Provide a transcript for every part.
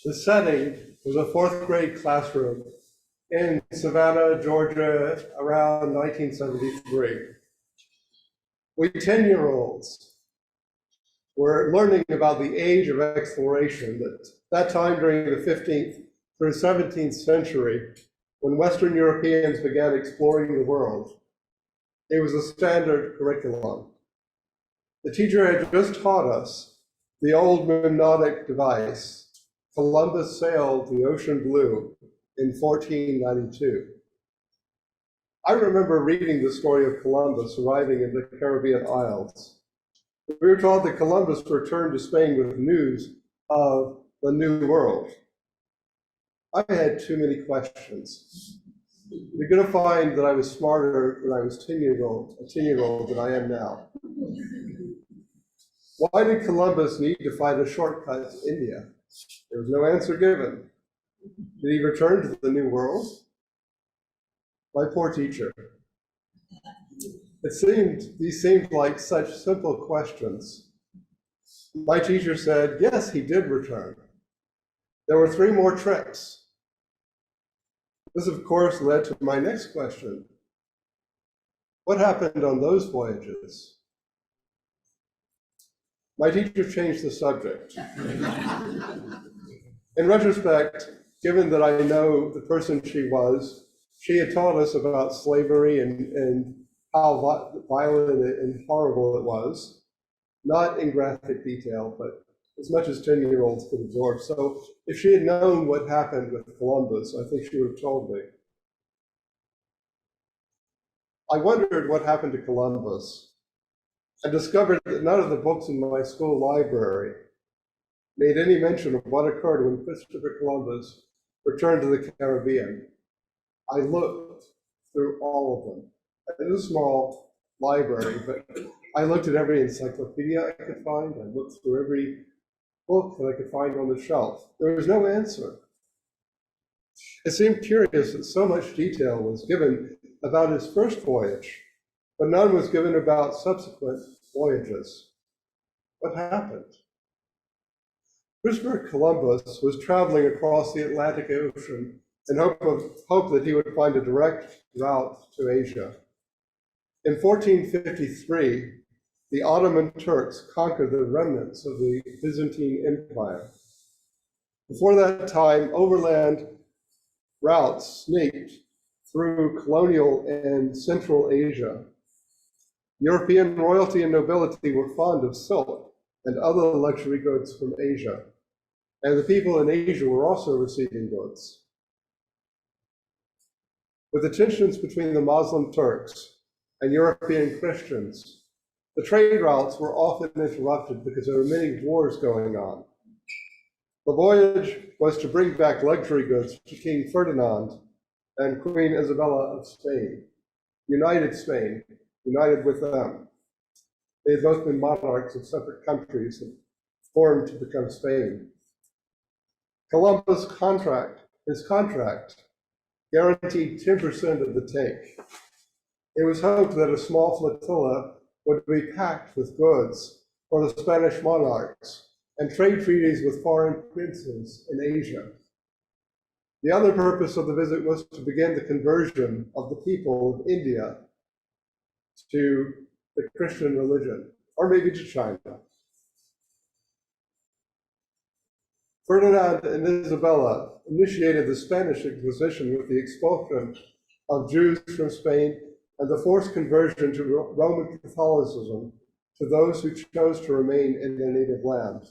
The setting was a fourth grade classroom in Savannah, Georgia, around 1973. We 10-year-olds were learning about the age of exploration, that time during the 15th through 17th century, when Western Europeans began exploring the world. It was a standard curriculum. The teacher had just taught us the old mnemonic device, Columbus sailed the ocean blue in 1492. I remember reading the story of Columbus arriving in the Caribbean Isles. We were told that Columbus returned to Spain with news of the New World. I had too many questions. You're going to find that I was smarter when I was a 10-year-old than I am now. Why did Columbus need to find a shortcut to India? There was no answer given. Did he return to the New World? My poor teacher. These seemed like such simple questions. My teacher said, yes, he did return. There were 3 more treks. This, of course, led to my next question. What happened on those voyages? My teacher changed the subject. In retrospect, given that I know the person she was, she had taught us about slavery and how violent and horrible it was, not in graphic detail, but as much as 10-year-olds could absorb. So if she had known what happened with Columbus, I think she would have told me. I wondered what happened to Columbus. I discovered that none of the books in my school library made any mention of what occurred when Christopher Columbus returned to the Caribbean. I looked through all of them. It was a small library, but I looked at every encyclopedia I could find. I looked through every book that I could find on the shelf. There was no answer. It seemed curious that so much detail was given about his first voyage, but none was given about subsequent voyages. What happened? Christopher Columbus was traveling across the Atlantic Ocean in hope that he would find a direct route to Asia. In 1453, the Ottoman Turks conquered the remnants of the Byzantine Empire. Before that time, overland routes snaked through colonial and Central Asia. European royalty and nobility were fond of silk and other luxury goods from Asia, and the people in Asia were also receiving goods. With the tensions between the Muslim Turks and European Christians, the trade routes were often interrupted because there were many wars going on. The voyage was to bring back luxury goods to King Ferdinand and Queen Isabella of Spain, united with them. They had both been monarchs of separate countries and formed to become Spain. Columbus' his contract, guaranteed 10% of the take. It was hoped that a small flotilla would be packed with goods for the Spanish monarchs and trade treaties with foreign princes in Asia. The other purpose of the visit was to begin the conversion of the people of India to the Christian religion, or maybe to China. Ferdinand and Isabella initiated the Spanish Inquisition with the expulsion of Jews from Spain and the forced conversion to Roman Catholicism to those who chose to remain in their native land.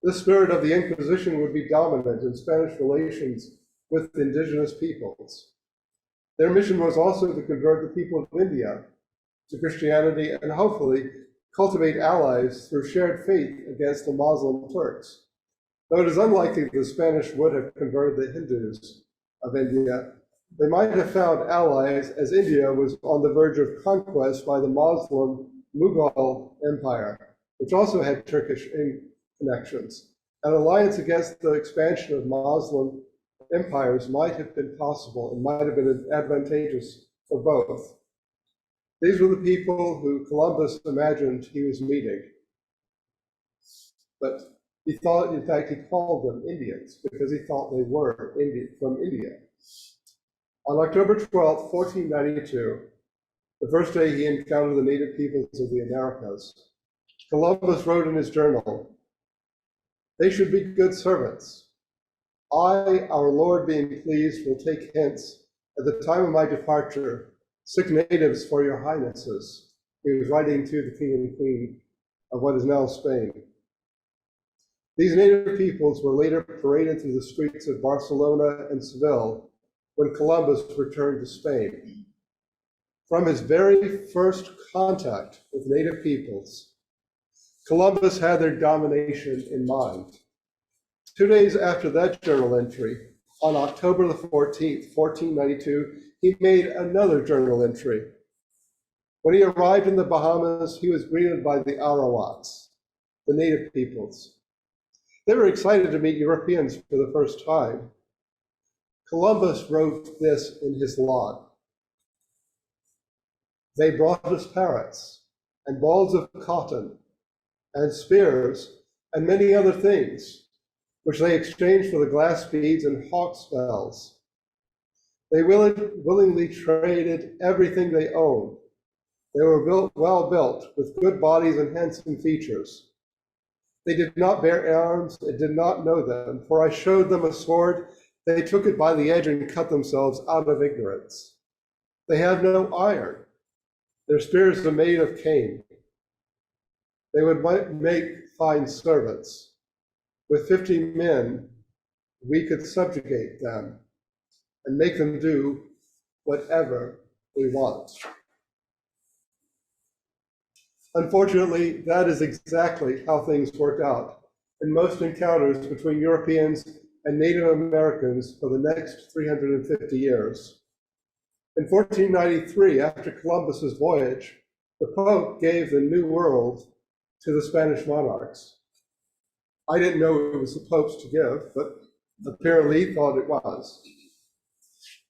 This spirit of the Inquisition would be dominant in Spanish relations with indigenous peoples. Their mission was also to convert the people of India to Christianity and hopefully cultivate allies through shared faith against the Muslim Turks. Though it is unlikely the Spanish would have converted the Hindus of India, they might have found allies as India was on the verge of conquest by the Muslim Mughal Empire, which also had Turkish connections. An alliance against the expansion of Muslim empires might have been possible and might have been advantageous for both. These were the people who Columbus imagined he was meeting. But He thought, in fact, he called them Indians because he thought they were from India. On October 12th, 1492, the first day he encountered the native peoples of the Americas, Columbus wrote in his journal, "They should be good servants. I, our Lord being pleased, will take hence, at the time of my departure, 6 natives for your highnesses." He was writing to the king and queen of what is now Spain. These native peoples were later paraded through the streets of Barcelona and Seville when Columbus returned to Spain. From his very first contact with native peoples, Columbus had their domination in mind. 2 days after that journal entry, on October the 14th, 1492, he made another journal entry. When he arrived in the Bahamas, he was greeted by the Arawaks, the native peoples. They were excited to meet Europeans for the first time. Columbus wrote this in his log. "They brought us parrots and balls of cotton and spears and many other things, which they exchanged for the glass beads and hawk's bells. They willingly traded everything they owned. They were well built, with good bodies and handsome features. They did not bear arms and did not know them, for I showed them a sword. They took it by the edge and cut themselves out of ignorance. They have no iron. Their spears are made of cane. They would make fine servants. With 50 men, we could subjugate them and make them do whatever we want." Unfortunately, that is exactly how things worked out in most encounters between Europeans and Native Americans for the next 350 years. In 1493, after Columbus's voyage, the Pope gave the New World to the Spanish monarchs. I didn't know it was the Pope's to give, but apparently he thought it was.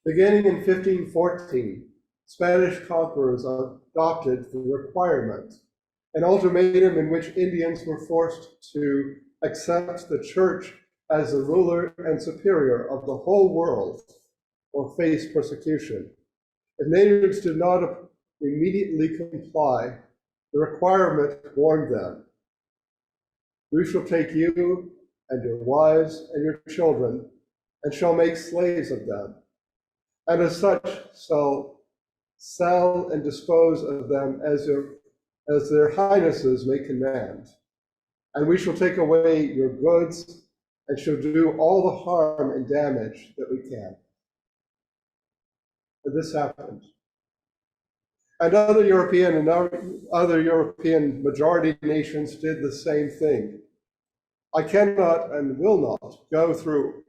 Beginning in 1514, Spanish conquerors adopted the requirement, an ultimatum in which Indians were forced to accept the church as the ruler and superior of the whole world or face persecution. If natives did not immediately comply, the requirement warned them, "We shall take you and your wives and your children and shall make slaves of them, and as such shall sell and dispose of them as their highnesses may command. And we shall take away your goods and shall do all the harm and damage that we can." And this happened. And other European majority nations did the same thing. I cannot and will not go through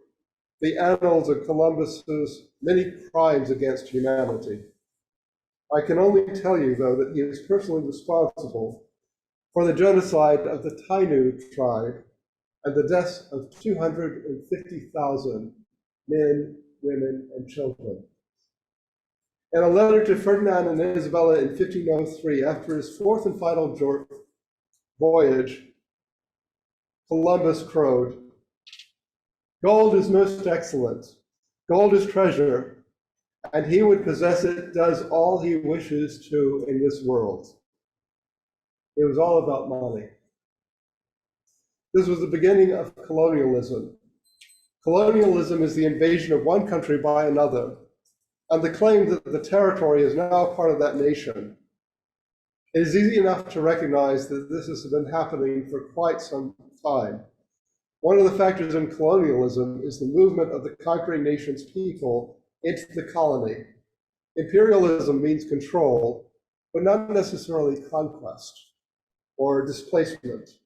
the annals of Columbus's many crimes against humanity. I can only tell you, though, that he is personally responsible for the genocide of the Taino tribe and the deaths of 250,000 men, women, and children. In a letter to Ferdinand and Isabella in 1503, after his fourth and final voyage, Columbus crowed, "Gold is most excellent, gold is treasure, and he who would possess it does all he wishes to in this world." It was all about money. This was the beginning of colonialism. Colonialism is the invasion of one country by another, and the claim that the territory is now part of that nation. It is easy enough to recognize that this has been happening for quite some time. One of the factors in colonialism is the movement of the conquering nation's people into the colony. Imperialism means control, but not necessarily conquest or displacement.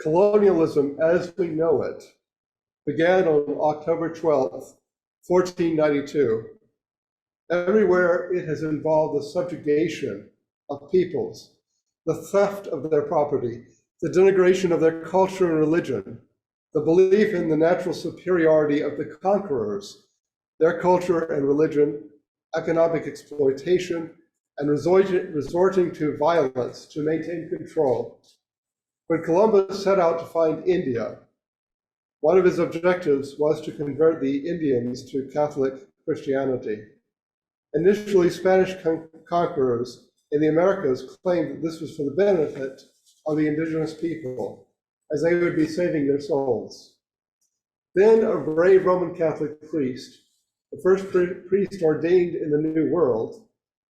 Colonialism, as we know it, began on October 12th, 1492. Everywhere it has involved the subjugation of peoples, the theft of their property, the denigration of their culture and religion, the belief in the natural superiority of the conquerors, their culture and religion, economic exploitation, and resorting to violence to maintain control. When Columbus set out to find India, one of his objectives was to convert the Indians to Catholic Christianity. Initially, Spanish conquerors in the Americas claimed that this was for the benefit of the indigenous people, as they would be saving their souls. Then a brave Roman Catholic priest, the first priest ordained in the New World,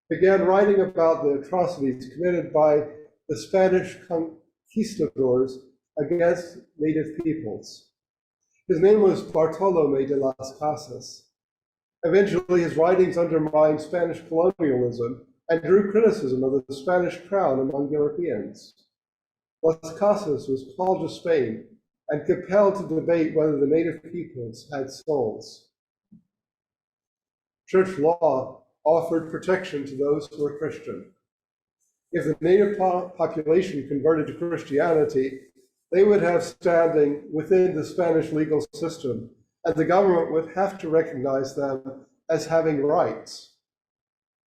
began writing about the atrocities committed by the Spanish conquistadors against native peoples. His name was Bartolome de las Casas. Eventually, his writings undermined Spanish colonialism and drew criticism of the Spanish crown among Europeans. Las Casas was called to Spain and compelled to debate whether the native peoples had souls. Church law offered protection to those who were Christian. If the native population converted to Christianity, they would have standing within the Spanish legal system, and the government would have to recognize them as having rights.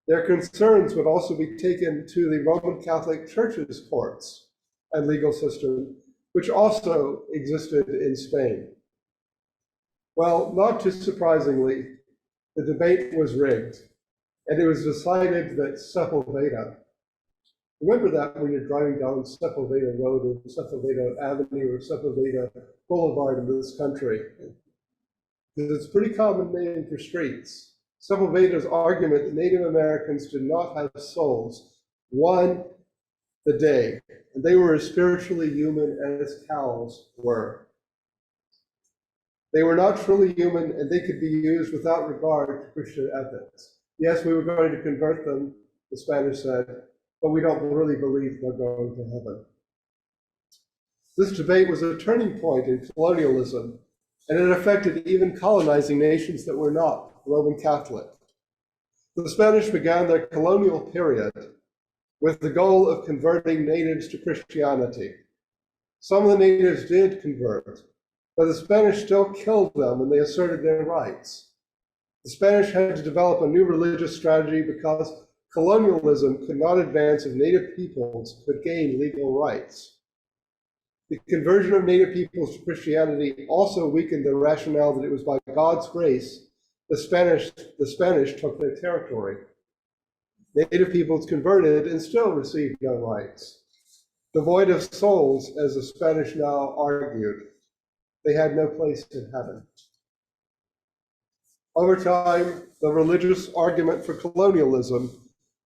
Their concerns would also be taken to the Roman Catholic Church's courts and legal system, which also existed in Spain. Well, not too surprisingly, the debate was rigged, and it was decided that Sepulveda, remember that when you're driving down Sepulveda Road or Sepulveda Avenue or Sepulveda Boulevard in this country, because it's a pretty common name for streets. Sepulveda's argument that Native Americans did not have souls won the day, and they were as spiritually human as cows were. They were not truly human, and they could be used without regard to Christian ethics. Yes, we were going to convert them, the Spanish said, but we don't really believe they're going to heaven. This debate was a turning point in colonialism, and it affected even colonizing nations that were not Roman Catholic. The Spanish began their colonial period with the goal of converting natives to Christianity. Some of the natives did convert, but the Spanish still killed them when they asserted their rights. The Spanish had to develop a new religious strategy because colonialism could not advance if native peoples could gain legal rights. The conversion of native peoples to Christianity also weakened the rationale that it was by God's grace the Spanish took their territory. Native peoples converted and still received no rights. Devoid of souls, as the Spanish now argued, they had no place in heaven. Over time, the religious argument for colonialism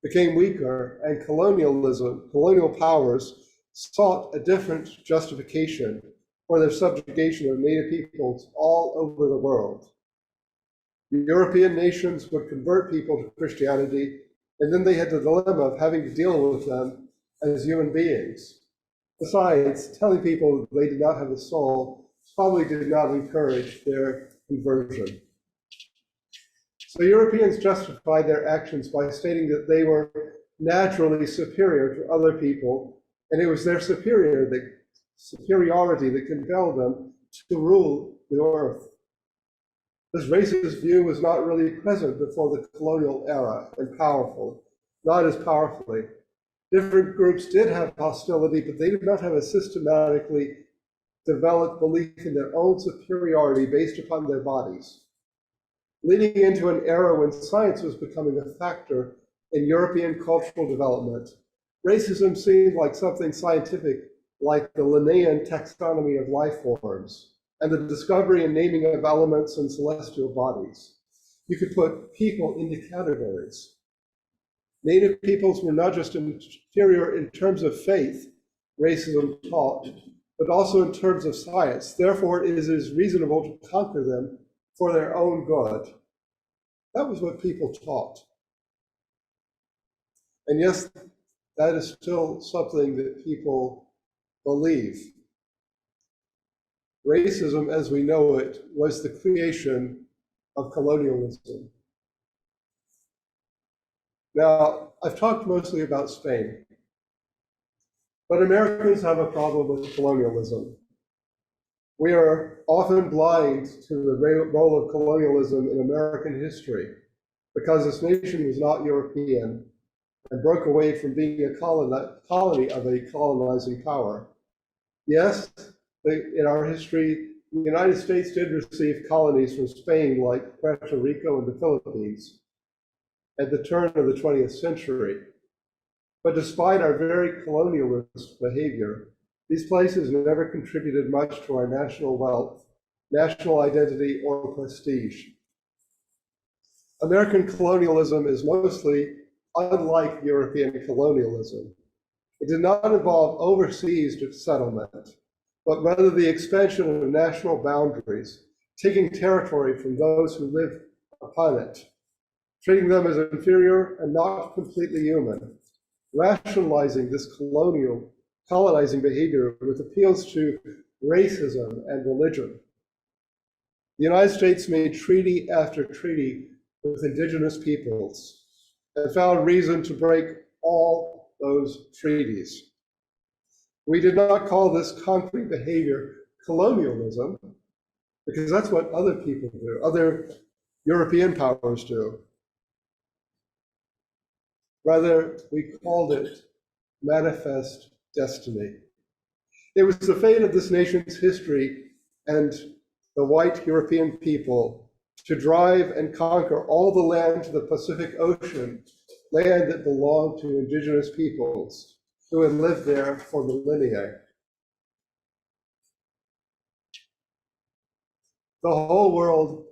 became weaker, and colonial powers sought a different justification for their subjugation of native peoples all over the world. European nations would convert people to Christianity, and then they had the dilemma of having to deal with them as human beings. Besides, telling people they did not have a soul probably did not encourage their conversion. So Europeans justified their actions by stating that they were naturally superior to other people, and it was their superiority that compelled them to rule the earth. This racist view was not really present before the colonial era, and not as powerfully. Different groups did have hostility, but they did not have a systematically developed belief in their own superiority based upon their bodies. Leading into an era when science was becoming a factor in European cultural development, racism seemed like something scientific, like the Linnaean taxonomy of life forms, and the discovery and naming of elements and celestial bodies. You could put people into categories. Native peoples were not just inferior in terms of faith, racism taught, but also in terms of science. Therefore, it is reasonable to conquer them for their own good. That was what people taught. And yes, that is still something that people believe. Racism, as we know it, was the creation of colonialism. Now, I've talked mostly about Spain, but Americans have a problem with colonialism. We are often blind to the role of colonialism in American history because this nation was not European and broke away from being a colony of a colonizing power. Yes, in our history, the United States did receive colonies from Spain like Puerto Rico and the Philippines at the turn of the 20th century. But despite our very colonialist behavior, these places never contributed much to our national wealth, national identity, or prestige. American colonialism is mostly unlike European colonialism. It did not involve overseas settlement, but rather the expansion of national boundaries, taking territory from those who live upon it, treating them as inferior and not completely human, rationalizing this colonizing behavior with appeals to racism and religion. The United States made treaty after treaty with indigenous peoples and found reason to break all those treaties. We did not call this concrete behavior colonialism because that's what other people do, other European powers do. Rather, we called it manifest destiny. It was the fate of this nation's history and the white European people to drive and conquer all the land to the Pacific Ocean, land that belonged to indigenous peoples who had lived there for millennia. The whole world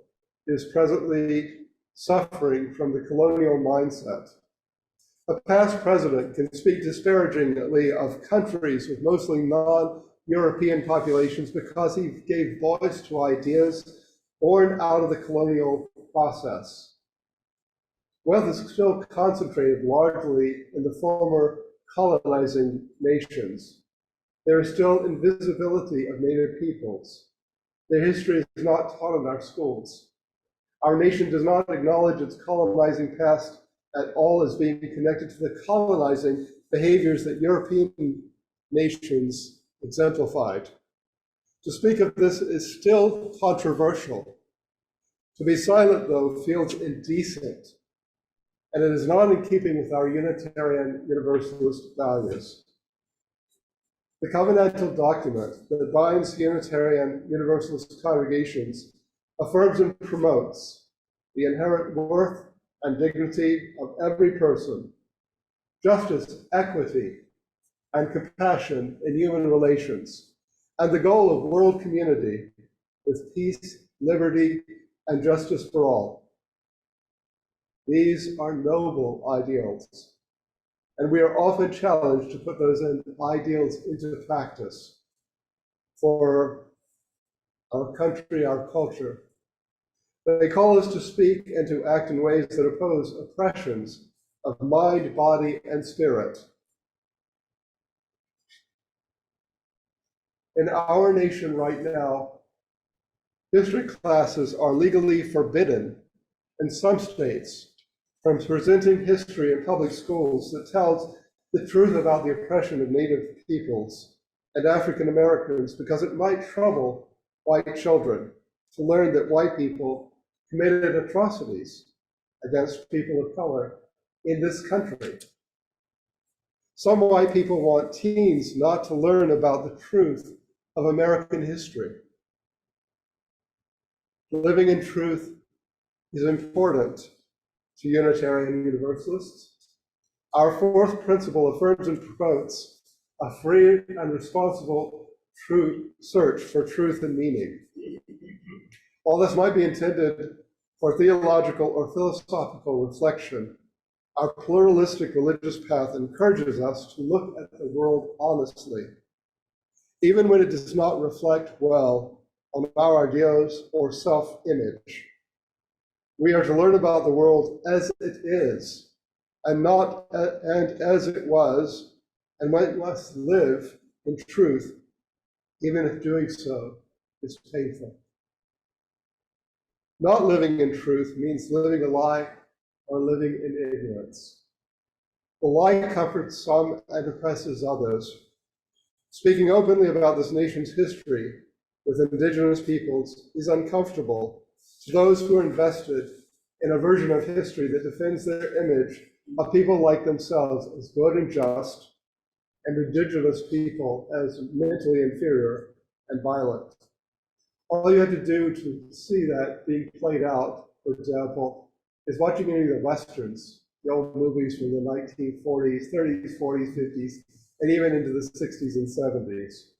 is presently suffering from the colonial mindset. A past president can speak disparagingly of countries with mostly non-European populations because he gave voice to ideas born out of the colonial process. Wealth is still concentrated largely in the former colonizing nations. There is still invisibility of native peoples. Their history is not taught in our schools. Our nation does not acknowledge its colonizing past at all as being connected to the colonizing behaviors that European nations exemplified. To speak of this is still controversial. To be silent, though, feels indecent, and it is not in keeping with our Unitarian Universalist values. The covenantal document that binds Unitarian Universalist congregations affirms and promotes the inherent worth and dignity of every person, justice, equity, and compassion in human relations, and the goal of world community with peace, liberty, and justice for all. These are noble ideals, and we are often challenged to put those ideals into practice for our country, our culture. They call us to speak and to act in ways that oppose oppressions of mind, body, and spirit. In our nation right now, history classes are legally forbidden in some states from presenting history in public schools that tells the truth about the oppression of Native peoples and African Americans because it might trouble white children to learn that white people committed atrocities against people of color in this country. Some white people want teens not to learn about the truth of American history. Living in truth is important to Unitarian Universalists. Our fourth principle affirms and promotes a free and responsible search for truth and meaning. While this might be intended for theological or philosophical reflection, our pluralistic religious path encourages us to look at the world honestly, even when it does not reflect well on our ideals or self-image. We are to learn about the world as it is, and as it was, and we must live in truth, even if doing so is painful. Not living in truth means living a lie or living in ignorance. The lie comforts some and oppresses others. Speaking openly about this nation's history with indigenous peoples is uncomfortable to those who are invested in a version of history that defends their image of people like themselves as good and just, and indigenous people as mentally inferior and violent. All you have to do to see that being played out, for example, is watching any of the Westerns, the old movies from the 1940s, 30s, 40s, 50s, and even into the 60s and 70s.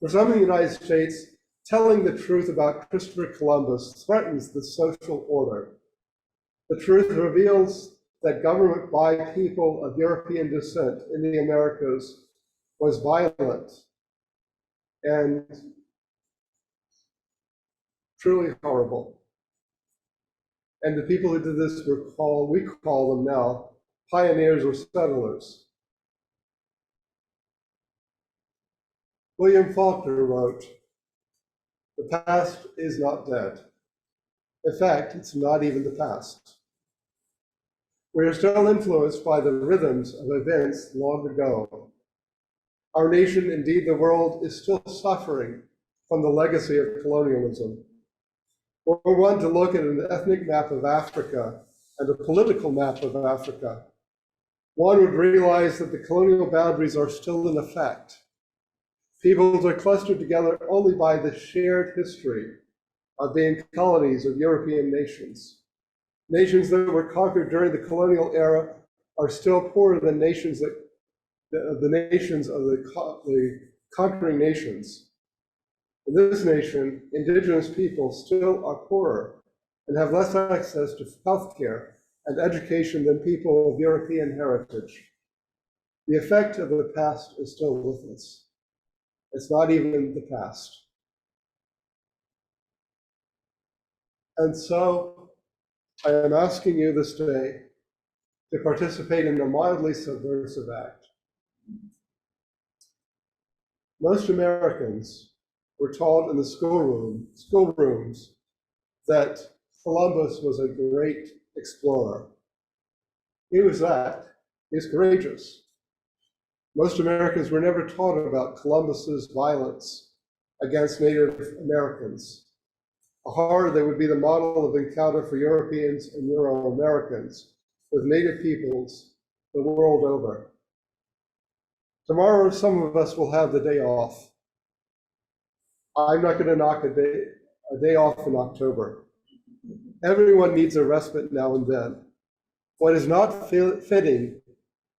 For some in the United States, telling the truth about Christopher Columbus threatens the social order. The truth reveals that government by people of European descent in the Americas was violent and truly horrible. And the people who did this we call them now, pioneers or settlers. William Faulkner wrote, "The past is not dead. In fact, it's not even the past. We are still influenced by the rhythms of events long ago. Our nation, indeed the world, is still suffering from the legacy of colonialism. Were one to look at an ethnic map of Africa and a political map of Africa, one would realize that the colonial boundaries are still in effect. Peoples are clustered together only by the shared history of being colonies of European nations. Nations that were conquered during the colonial era are still poorer than nations of the conquering nations. In this nation, indigenous people still are poorer and have less access to healthcare and education than people of European heritage. The effect of the past is still with us. It's not even the past. And so I am asking you this day to participate in a mildly subversive act. Most Americans were taught in the schoolrooms that Columbus was a great explorer. He was that. He was courageous. Most Americans were never taught about Columbus's violence against Native Americans, a horror that would be the model of encounter for Europeans and Euro-Americans with Native peoples the world over. Tomorrow, some of us will have the day off. I'm not going to knock a day off in October. Everyone needs a respite now and then. What is not fitting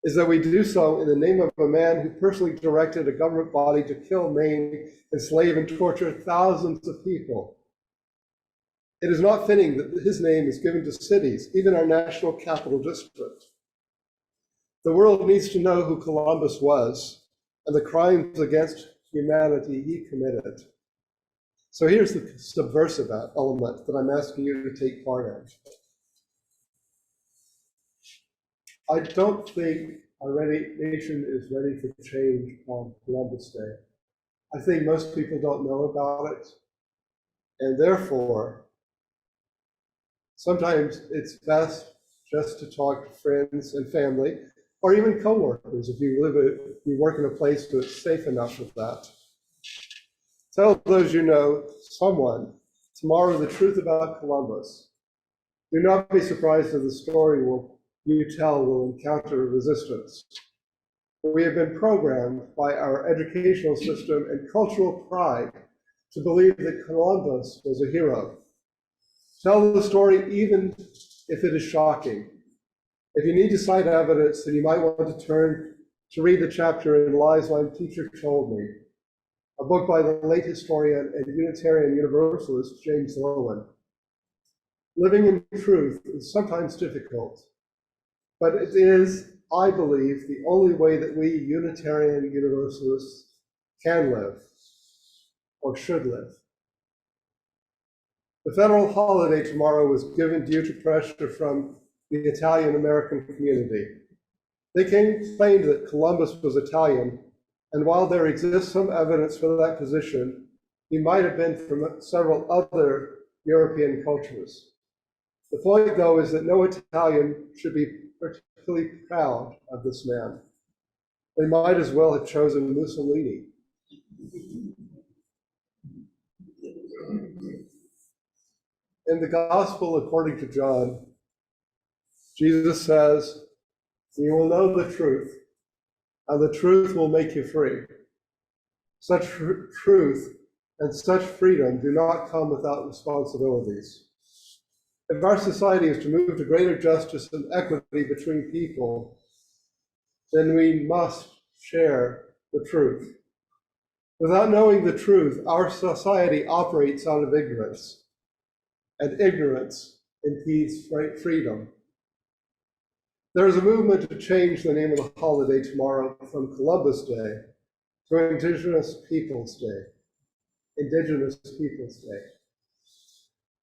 is that we do so in the name of a man who personally directed a government body to kill, maim, enslave, and torture thousands of people. It is not fitting that his name is given to cities, even our national capital district. The world needs to know who Columbus was and the crimes against humanity he committed. So here's the subversive element that I'm asking you to take part in. I don't think our nation is ready for change on Columbus Day. I think most people don't know about it, and therefore, sometimes it's best just to talk to friends and family, or even coworkers if you work in a place that's safe enough with that. Tell those you know someone tomorrow the truth about Columbus. Do not be surprised if the story you tell will encounter resistance. We have been programmed by our educational system and cultural pride to believe that Columbus was a hero. Tell the story even if it is shocking. If you need to cite evidence, then you might want to turn to read the chapter in Lies My Teacher Told Me, a book by the late historian and Unitarian Universalist James Lowen. Living in truth is sometimes difficult, but it is, I believe, the only way that we Unitarian Universalists can live, or should live. The federal holiday tomorrow was given due to pressure from the Italian-American community. They claimed that Columbus was Italian, and while there exists some evidence for that position, he might have been from several other European cultures. The point, though, is that no Italian should be particularly proud of this man. They might as well have chosen Mussolini. In the Gospel according to John, Jesus says, "You will know the truth, and the truth will make you free. Such truth and such freedom do not come without responsibilities. If our society is to move to greater justice and equity between people, then we must share the truth. Without knowing the truth, our society operates out of ignorance, and ignorance impedes freedom. There is a movement to change the name of the holiday tomorrow from Columbus Day to Indigenous Peoples Day. Indigenous Peoples Day.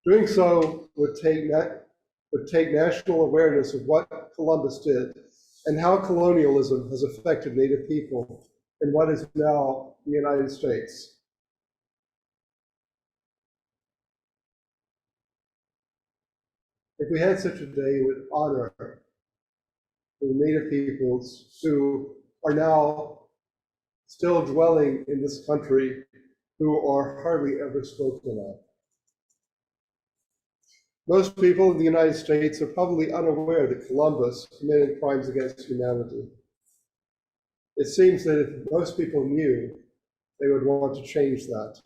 Doing so would take national awareness of what Columbus did and how colonialism has affected Native people in what is now the United States. If we had such a day, it would honor the Native peoples who are now still dwelling in this country, who are hardly ever spoken of. Most people in the United States are probably unaware that Columbus committed crimes against humanity. It seems that if most people knew, they would want to change that.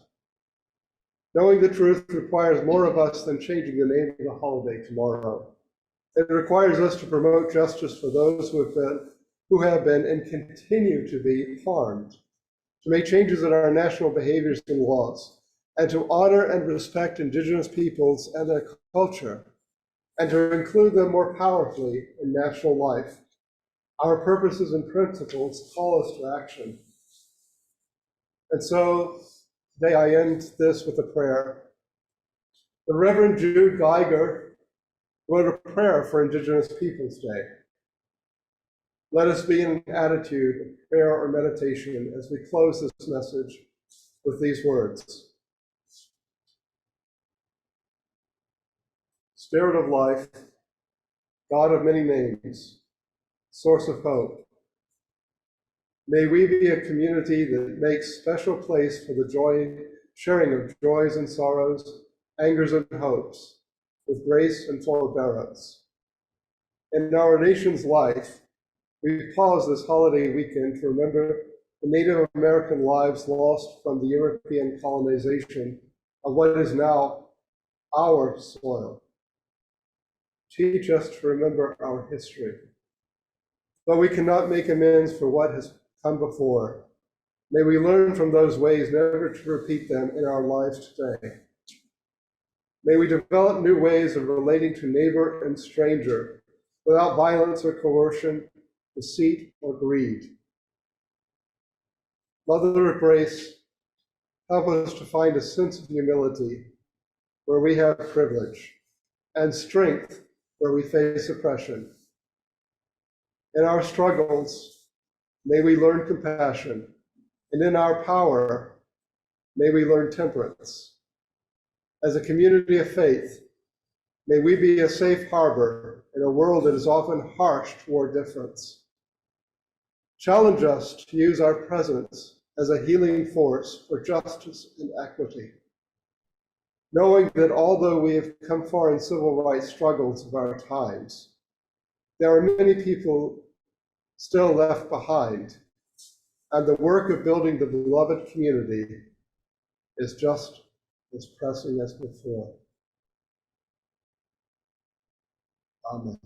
Knowing the truth requires more of us than changing the name of the holiday tomorrow. It requires us to promote justice for those who have been and continue to be harmed, to make changes in our national behaviors and laws, and to honor and respect Indigenous peoples and their culture, and to include them more powerfully in national life. Our purposes and principles call us to action. And so today I end this with a prayer. The Reverend Jude Geiger wrote a prayer for Indigenous Peoples Day. Let us be in an attitude of prayer or meditation as we close this message with these words. Spirit of life, God of many names, source of hope, may we be a community that makes special place for the sharing of joys and sorrows, angers and hopes, with grace and forbearance. In our nation's life, we pause this holiday weekend to remember the Native American lives lost from the European colonization of what is now our soil. Teach us to remember our history. Though we cannot make amends for what has come before, may we learn from those ways never to repeat them in our lives today. May we develop new ways of relating to neighbor and stranger without violence or coercion, deceit or greed. Mother of Grace, help us to find a sense of humility where we have privilege and strength where we face oppression. In our struggles, may we learn compassion, and in our power, may we learn temperance. As a community of faith, may we be a safe harbor in a world that is often harsh toward difference. Challenge us to use our presence as a healing force for justice and equity, knowing that although we have come far in civil rights struggles of our times, there are many people still left behind, and the work of building the beloved community is just as pressing as before. Amen.